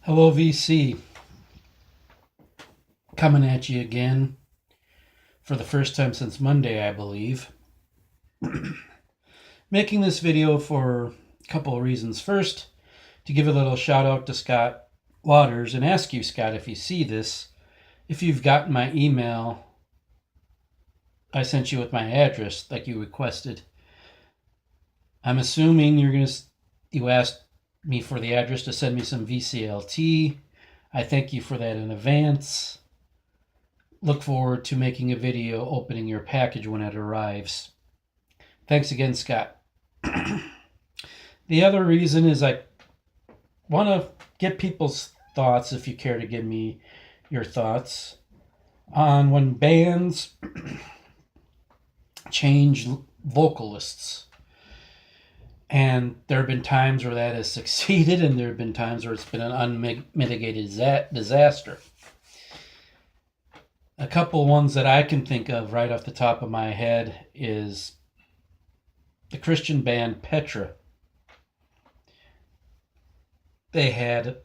Hello, VC. Coming at you again for the first time since Monday, I believe. Making this video for a couple of reasons. First, to give a little shout out to Scott Waters and ask you, Scott, if you see this, if you've gotten my email I sent you with my address like you requested. I'm assuming you asked me for the address to send me some VCLT. I thank you for that in advance. Look forward to making a video opening your package when it arrives. Thanks again, Scott. The other reason is I want to get people's thoughts, if you care to give me your thoughts, on when bands change vocalists. And there have been times where that has succeeded, and there have been times where it's been an unmitigated disaster. A couple ones that I can think of right off the top of my head is the Christian band Petra. They had,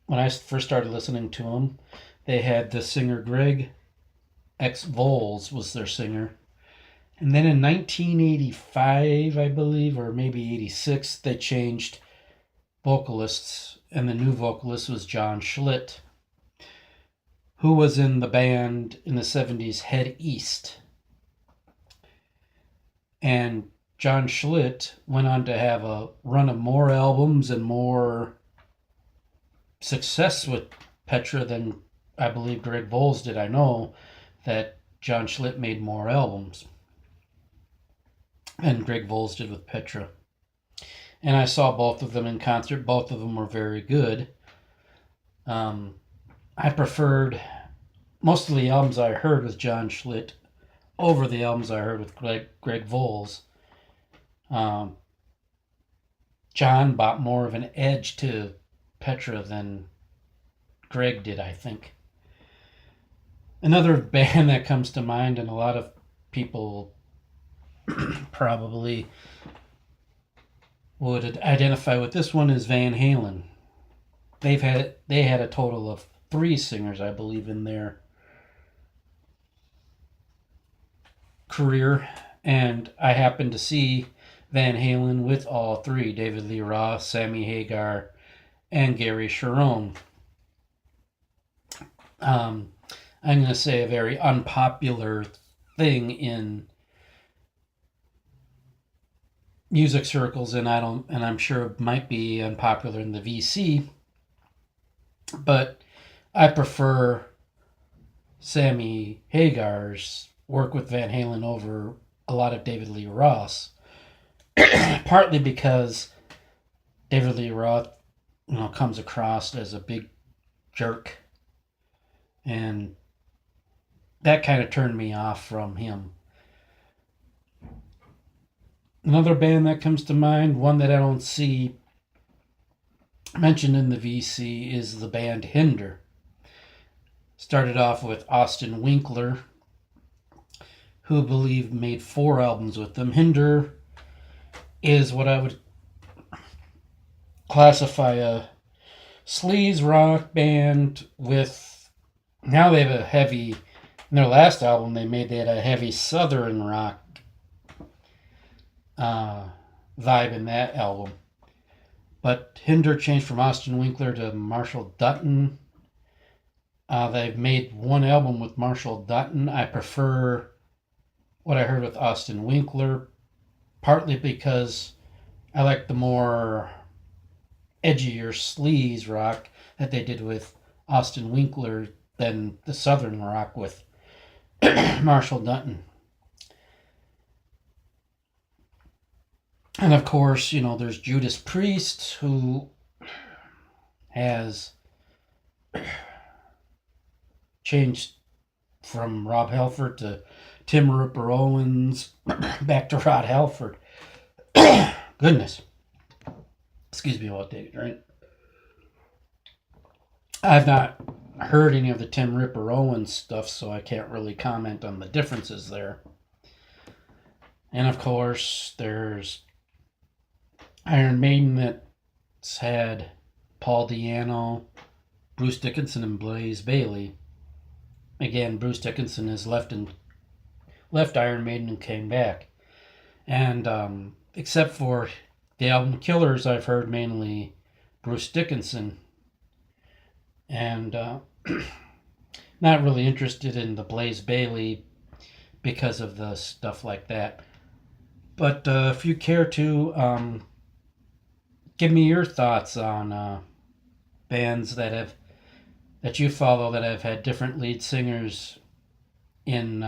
when I first started listening to them, they had the singer Greg X Voles was their singer. And then in 1985, I believe, or maybe 86, they changed vocalists, and the new vocalist was John Schlitt, who was in the band in the 70s Head East. And John Schlitt went on to have a run of more albums and more success with Petra than I believe Greg Voles did. I know that John Schlitt made more albums and Greg Voles did with Petra. And I saw both of them in concert. Both of them were very good. I preferred most of the albums I heard with John Schlitt over the albums I heard with Greg Voles. John brought more of an edge to Petra than Greg did, I think. Another band that comes to mind, and a lot of people probably would identify with this one, is Van Halen. They had a total of 3 singers, I believe, in their career, and I happened to see Van Halen with all 3: David Lee Roth, Sammy Hagar, and Gary Cherone. I'm going to say a very unpopular thing in music circles, and I'm sure it might be unpopular in the VC, but I prefer Sammy Hagar's work with Van Halen over a lot of David Lee Roth, partly because David Lee Roth, comes across as a big jerk, and that kind of turned me off from him. Another band that comes to mind, one that I don't see mentioned in the VC, is the band Hinder. Started off with Austin Winkler, who I believe made 4 albums with them. Hinder is what I would classify a sleaze rock band with, now they have a heavy, in their last album they had a heavy southern rock vibe in that album. But Hinder changed from Austin Winkler to Marshall Dutton. They've made 1 album with Marshall Dutton. I prefer what I heard with Austin Winkler, partly because I like the more edgier sleaze rock that they did with Austin Winkler than the southern rock with Marshall Dutton. And of course, there's Judas Priest, who has changed from Rob Halford to Tim Ripper Owens, back to Rod Halford. Goodness. Excuse me while I take a drink. I've not heard any of the Tim Ripper Owens stuff, so I can't really comment on the differences there. And of course, there's Iron Maiden, that's had Paul Di'Anno, Bruce Dickinson and Blaze Bayley. Again, Bruce Dickinson has left Iron Maiden and came back. And except for the album Killers, I've heard mainly Bruce Dickinson. And not really interested in the Blaze Bayley because of the stuff like that. But if you care to give me your thoughts on bands that you follow that have had different lead singers in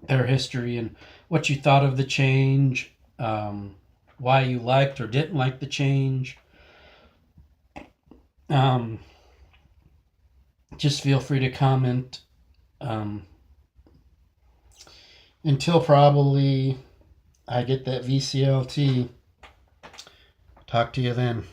their history, and what you thought of the change, why you liked or didn't like the change. Just feel free to comment. Until probably I get that VCLT. Talk to you then.